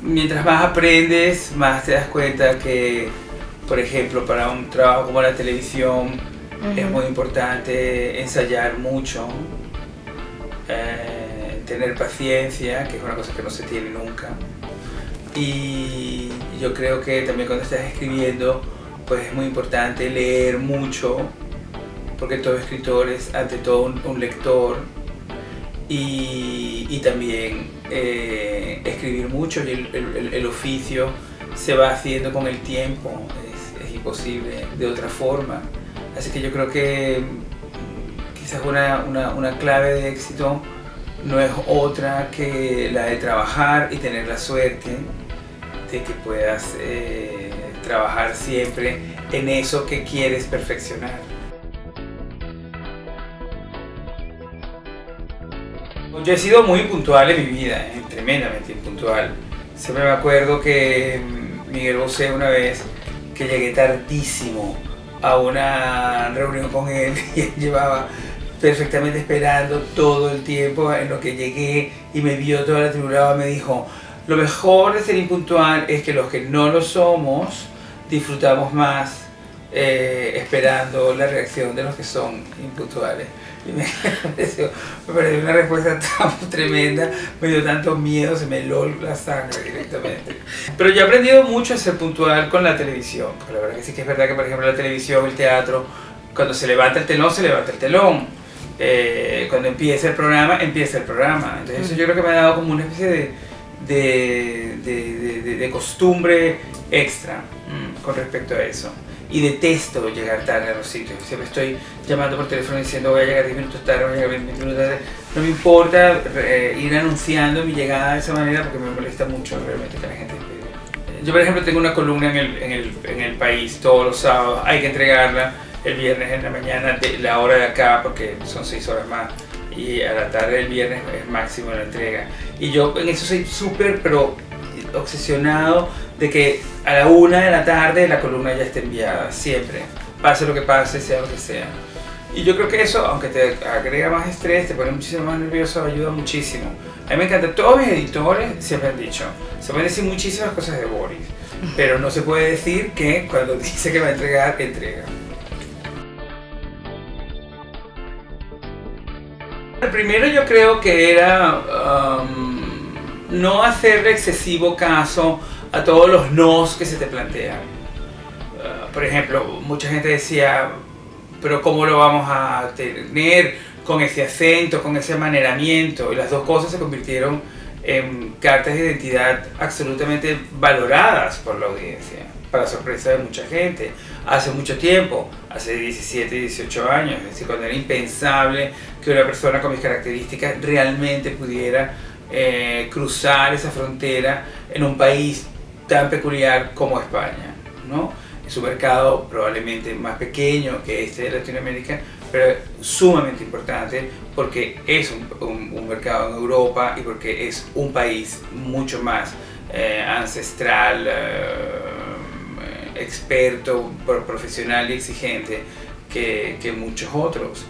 mientras más aprendes, más te das cuenta que, por ejemplo, para un trabajo como la televisión, es muy importante ensayar mucho, tener paciencia, que es una cosa que no se tiene nunca. Y yo creo que también cuando estás escribiendo, pues es muy importante leer mucho, porque todo escritor es ante todo un lector, y también escribir mucho, y el oficio se va haciendo con el tiempo, es imposible de otra forma. Así que yo creo que quizás una clave de éxito no es otra que la de trabajar y tener la suerte de que puedas trabajar siempre en eso que quieres perfeccionar. Yo he sido muy impuntual en mi vida, tremendamente impuntual. Siempre me acuerdo que Miguel Bosé una vez, que llegué tardísimo a una reunión con él y él llevaba perfectamente esperando todo el tiempo en lo que llegué y me vio toda la tribulada, me dijo: lo mejor de ser impuntual es que los que no lo somos disfrutamos más esperando la reacción de los que son impuntuales. Y me pareció una respuesta tan tremenda, me dio tanto miedo, se me heló la sangre directamente. Pero yo he aprendido mucho a ser puntual con la televisión, porque la verdad que sí que es verdad que, por ejemplo, la televisión, el teatro, cuando se levanta el telón, se levanta el telón. Cuando empieza el programa, empieza el programa. Entonces eso yo creo que me ha dado como una especie de costumbre extra con respecto a eso. Y detesto llegar tarde a los sitios. Siempre estoy llamando por teléfono diciendo voy a llegar 10 minutos tarde, voy a llegar 20 minutos tarde. No me importa ir anunciando mi llegada de esa manera, porque me molesta mucho realmente que la gente espere. Yo, por ejemplo, tengo una columna en el País todos los sábados. Hay que entregarla el viernes en la mañana, de la hora de acá, porque son 6 horas más. Y a la tarde del viernes es máximo la entrega. Y yo en eso soy súper, pero obsesionado de que a la 1 de la tarde la columna ya esté enviada, siempre, pase lo que pase, sea lo que sea. Y yo creo que eso, aunque te agrega más estrés, te pone muchísimo más nervioso, ayuda muchísimo. A mí me encanta, todos mis editores siempre han dicho, se pueden decir muchísimas cosas de Boris, pero no se puede decir que cuando dice que va a entregar, entrega. El primero yo creo que era no hacerle excesivo caso a todos los nos que se te plantean. Por ejemplo, mucha gente decía, pero ¿cómo lo vamos a tener con ese acento, con ese amaneramiento? Y las dos cosas se convirtieron en cartas de identidad absolutamente valoradas por la audiencia, para sorpresa de mucha gente. Hace mucho tiempo, hace 17, 18 años, es decir, cuando era impensable que una persona con mis características realmente pudiera cruzar esa frontera en un país tan peculiar como España, ¿no? Es un mercado probablemente más pequeño que este de Latinoamérica, pero sumamente importante porque es un mercado en Europa y porque es un país mucho más ancestral, experto, profesional y exigente que muchos otros.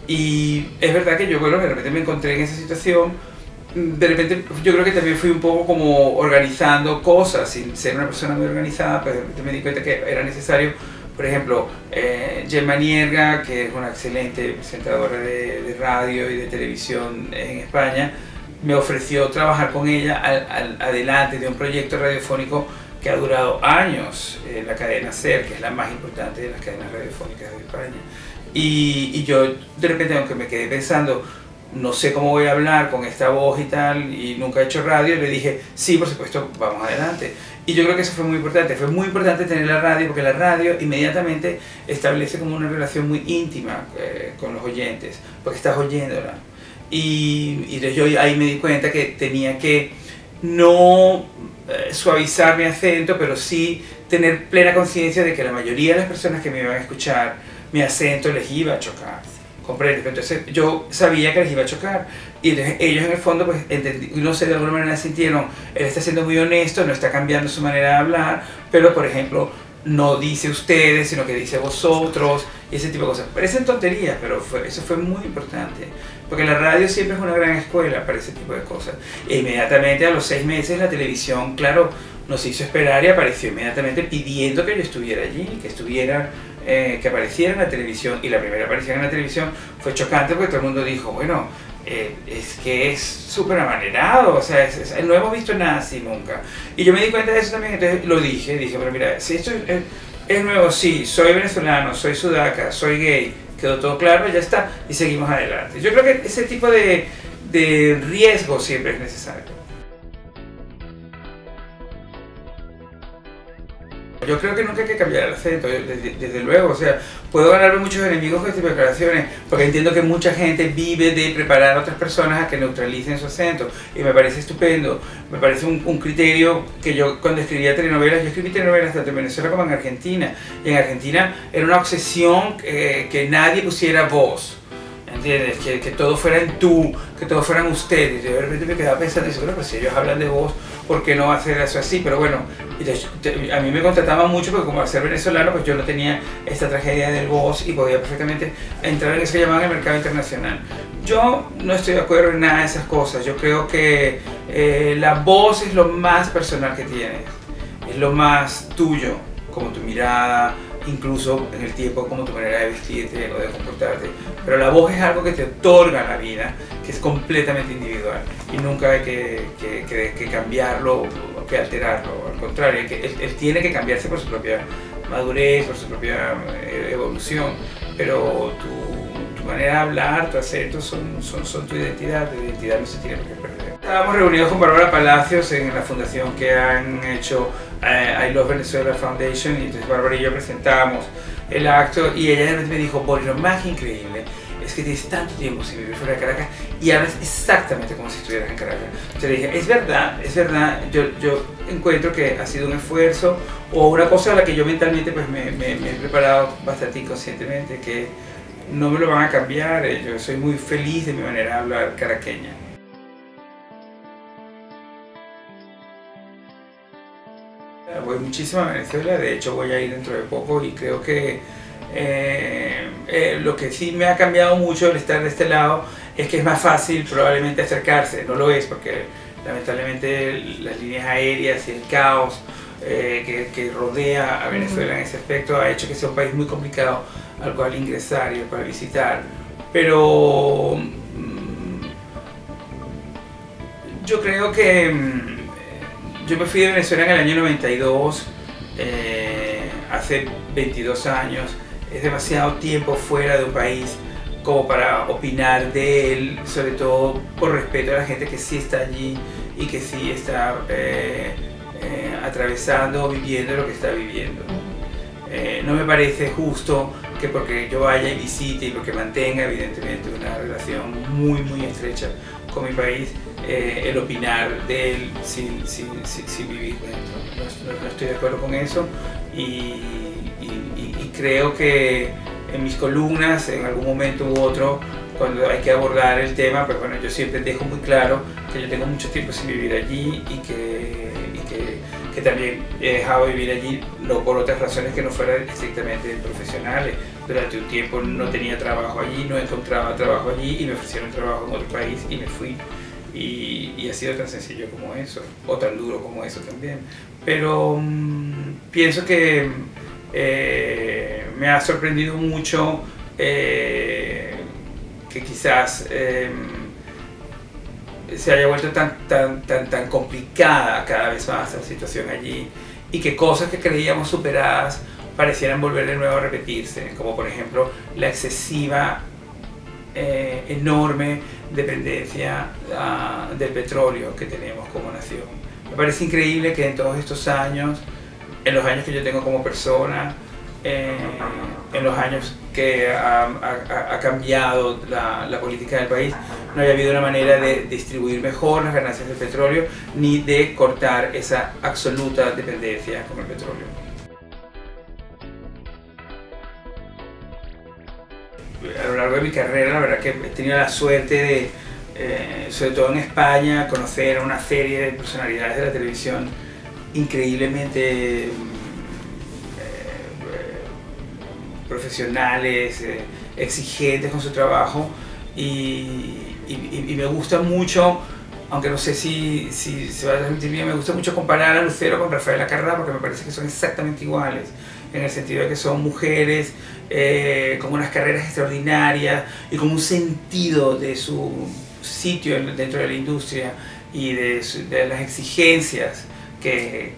Y es verdad que yo, bueno, de repente me encontré en esa situación. De repente yo creo que también fui un poco como organizando cosas, sin ser una persona muy organizada, pero de repente me di cuenta que era necesario. Por ejemplo, Gemma Nierga, que es una excelente presentadora de radio y de televisión en España, me ofreció trabajar con ella adelante de un proyecto radiofónico que ha durado años, la cadena SER, que es la más importante de las cadenas radiofónicas de España. Y yo de repente, aunque me quedé pensando, no sé cómo voy a hablar con esta voz y tal, y nunca he hecho radio, le dije, sí, por supuesto, vamos adelante. Y yo creo que eso fue muy importante tener la radio, porque la radio inmediatamente establece como una relación muy íntima con los oyentes, porque estás oyéndola. Y yo ahí me di cuenta que tenía que no suavizar mi acento, pero sí tener plena conciencia de que la mayoría de las personas que me iban a escuchar, mi acento les iba a chocar. ¿Comprendes? Entonces yo sabía que les iba a chocar y entonces ellos en el fondo, pues no sé, de alguna manera sintieron, él está siendo muy honesto, no está cambiando su manera de hablar, pero por ejemplo no dice ustedes, sino que dice vosotros, y ese tipo de cosas. Parecen tonterías, pero eso fue muy importante, porque la radio siempre es una gran escuela para ese tipo de cosas. E inmediatamente a los 6 meses la televisión, claro, nos hizo esperar y apareció inmediatamente pidiendo que yo estuviera allí, que apareciera en la televisión. Y la primera aparición en la televisión fue chocante porque todo el mundo dijo, bueno, es que es súper amanerado, o sea, no hemos visto nada así nunca. Y yo me di cuenta de eso también, entonces lo dije, pero mira, si esto es nuevo, sí, soy venezolano, soy sudaca, soy gay, quedó todo claro, ya está, y seguimos adelante. Yo creo que ese tipo de riesgo siempre es necesario. Yo creo que nunca hay que cambiar el acento, desde luego, o sea, puedo ganarme muchos enemigos con este tipo de declaraciones, porque entiendo que mucha gente vive de preparar a otras personas a que neutralicen su acento, y me parece estupendo, me parece un criterio que yo cuando escribía telenovelas, yo escribí telenovelas tanto en Venezuela como en Argentina, y en Argentina era una obsesión que nadie pusiera voz. ¿Entiendes? Que todo fuera en tú, que todo fueran ustedes. Yo de repente me quedaba pensando, bueno, pues si ellos hablan de vos, ¿por qué no hacer eso así? Pero bueno, a mí me contrataban mucho porque como al ser venezolano, pues yo no tenía esta tragedia del vos y podía perfectamente entrar en eso que llamaban el mercado internacional. Yo no estoy de acuerdo en nada de esas cosas. Yo creo que la voz es lo más personal que tienes, es lo más tuyo, como tu mirada, incluso en el tiempo como tu manera de vestirte o de comportarte, pero la voz es algo que te otorga la vida, que es completamente individual y nunca hay que cambiarlo o que alterarlo, al contrario, él tiene que cambiarse por su propia madurez, por su propia evolución, pero tu manera de hablar, tu acento son tu identidad no se tiene por qué perder. Estábamos reunidos con Bárbara Palacios en la fundación que han hecho I Love Venezuela Foundation, y entonces Bárbara y yo presentamos el acto y ella me dijo, Boris, lo más increíble es que tienes tanto tiempo sin vivir fuera de Caracas y hablas exactamente como si estuvieras en Caracas. Entonces le dije, es verdad, yo encuentro que ha sido un esfuerzo o una cosa a la que yo mentalmente pues me he preparado bastante inconscientemente, que no me lo van a cambiar. Yo soy muy feliz de mi manera de hablar caraqueña. Voy muchísimo a Venezuela, de hecho voy a ir dentro de poco y creo que lo que sí me ha cambiado mucho el estar de este lado es que es más fácil probablemente acercarse, no lo es porque lamentablemente las líneas aéreas y el caos que rodea a Venezuela en ese aspecto ha hecho que sea un país muy complicado al cual ingresar y al cual visitar, pero yo creo que yo me fui de Venezuela en el año 92, hace 22 años, es demasiado tiempo fuera de un país como para opinar de él, sobre todo por respeto a la gente que sí está allí y que sí está atravesando o viviendo lo que está viviendo. No me parece justo que porque yo vaya y visite y porque mantenga evidentemente una relación muy estrecha con mi país, el opinar de él sin vivir dentro. No estoy de acuerdo con eso y creo que en mis columnas, en algún momento u otro, cuando hay que abordar el tema, pues bueno, yo siempre dejo muy claro que yo tengo mucho tiempo sin vivir allí y que también he dejado de vivir allí, no por otras razones que no fueran estrictamente profesionales. Durante un tiempo no tenía trabajo allí, no encontraba trabajo allí y me ofrecieron trabajo en otro país y me fui. Y ha sido tan sencillo como eso, o tan duro como eso también. Pero pienso que me ha sorprendido mucho que quizás se haya vuelto tan complicada cada vez más la situación allí y que cosas que creíamos superadas parecieran volver de nuevo a repetirse, como por ejemplo la excesiva enorme dependencia del petróleo que tenemos como nación. Me parece increíble que en todos estos años, en los años que yo tengo como persona, en los años que ha cambiado la política del país, no haya habido una manera de distribuir mejor las ganancias del petróleo ni de cortar esa absoluta dependencia con el petróleo. A lo largo de mi carrera, la verdad que he tenido la suerte de, sobre todo en España, conocer a una serie de personalidades de la televisión increíblemente profesionales, exigentes con su trabajo y me gusta mucho, aunque no sé si se va a transmitir bien, me gusta mucho comparar a Lucero con Rafaela Carrà porque me parece que son exactamente iguales, en el sentido de que son mujeres con unas carreras extraordinarias y con un sentido de su sitio dentro de la industria y de las exigencias que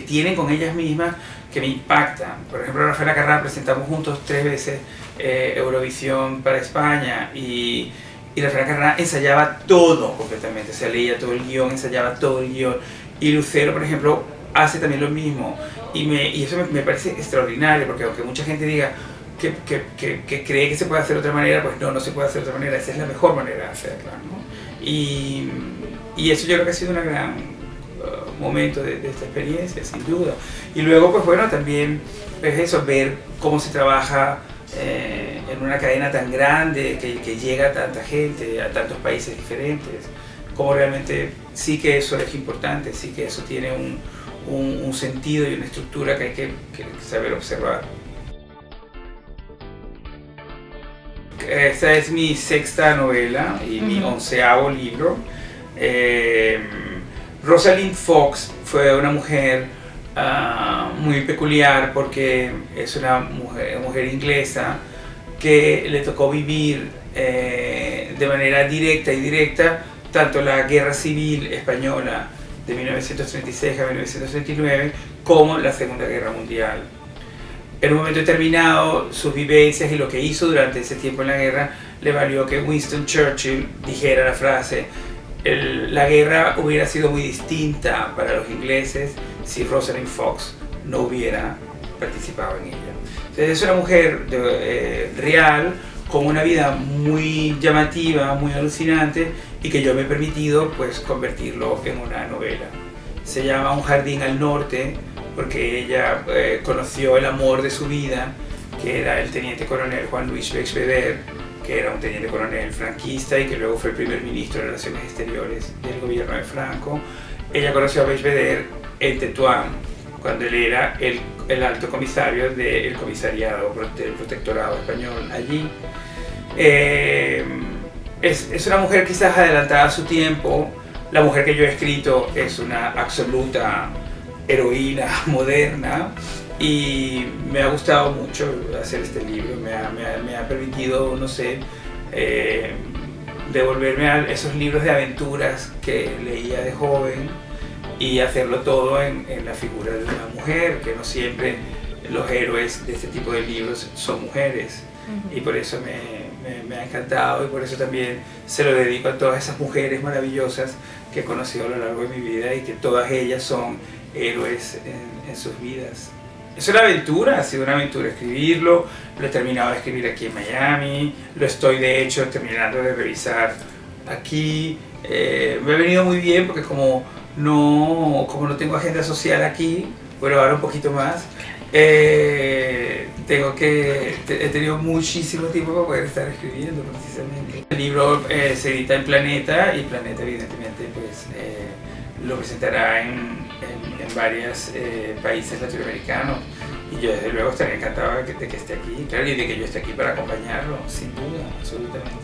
tienen con ellas mismas que me impactan. Por ejemplo, Rafaela Carrà presentamos juntos 3 veces Eurovisión para España y Rafaela Carrà ensayaba todo completamente, o sea, leía todo el guión, ensayaba todo el guión, y Lucero, por ejemplo, hace también lo mismo, y eso me parece extraordinario, porque aunque mucha gente diga que cree que se puede hacer de otra manera, pues no se puede hacer de otra manera, esa es la mejor manera de hacerla, ¿no? Y eso yo creo que ha sido un gran momento de esta experiencia, sin duda. Y luego, pues bueno, también es eso, ver cómo se trabaja en una cadena tan grande que llega a tanta gente, a tantos países diferentes, como realmente sí que eso es importante, sí que eso tiene un sentido y una estructura que hay que saber observar. Esta es mi 6ª novela y mi 11º libro. Rosalind Fox fue una mujer muy peculiar porque es una mujer inglesa que le tocó vivir de manera directa y indirecta tanto la Guerra Civil Española de 1936 a 1939 como la Segunda Guerra Mundial. En un momento determinado, sus vivencias y lo que hizo durante ese tiempo en la guerra le valió que Winston Churchill dijera la frase: la guerra hubiera sido muy distinta para los ingleses si Rosalind Fox no hubiera participado en ella. Entonces, es una mujer real, con una vida muy llamativa, muy alucinante, y que yo me he permitido pues convertirlo en una novela. Se llama Un jardín al norte porque ella conoció el amor de su vida, que era el teniente coronel Juan Luis Bechveder, que era un teniente coronel franquista y que luego fue el primer ministro de Relaciones Exteriores del gobierno de Franco. Ella conoció a Bechveder en Tetuán, cuando él era el alto comisario del comisariado del protectorado español allí. Es una mujer quizás adelantada a su tiempo. La mujer que yo he escrito es una absoluta heroína moderna y me ha gustado mucho hacer este libro. Me ha permitido, no sé, devolverme a esos libros de aventuras que leía de joven y hacerlo todo en la figura de una mujer, que no siempre los héroes de este tipo de libros son mujeres. Y por eso me ha encantado y por eso también se lo dedico a todas esas mujeres maravillosas que he conocido a lo largo de mi vida y que todas ellas son héroes en sus vidas. Es una aventura, ha sido una aventura escribirlo, lo he terminado de escribir aquí en Miami, lo estoy de hecho terminando de revisar aquí. Me ha venido muy bien porque como no tengo agenda social aquí, bueno, ahora un poquito más, he tenido muchísimo tiempo para poder estar escribiendo precisamente. El libro se edita en Planeta y Planeta evidentemente pues, lo presentará en varios países latinoamericanos y yo desde luego estaré encantado de que esté aquí, claro, y de que yo esté aquí para acompañarlo, sin duda, absolutamente.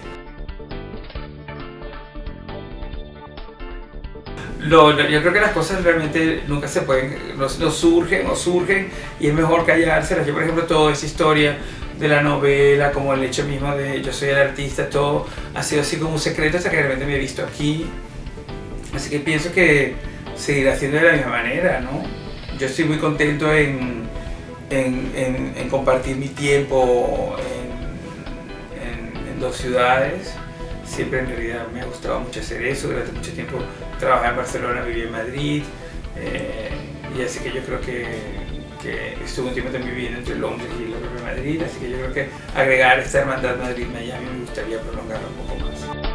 Yo creo que las cosas realmente nunca se pueden, no surgen y es mejor callárselas. Yo por ejemplo toda esa historia de la novela, como el hecho mismo de yo soy el artista, todo ha sido así como un secreto hasta que realmente me he visto aquí. Así que pienso que seguiré haciendo de la misma manera, ¿no? Yo estoy muy contento en compartir mi tiempo en 2 ciudades. Siempre en realidad me ha gustado mucho hacer eso. Durante mucho tiempo trabajé en Barcelona, viví en Madrid, y así que yo creo que estuve un tiempo también viviendo entre Londres y la propia Madrid, así que yo creo que agregar esta hermandad Madrid-Miami me gustaría prolongarla un poco más.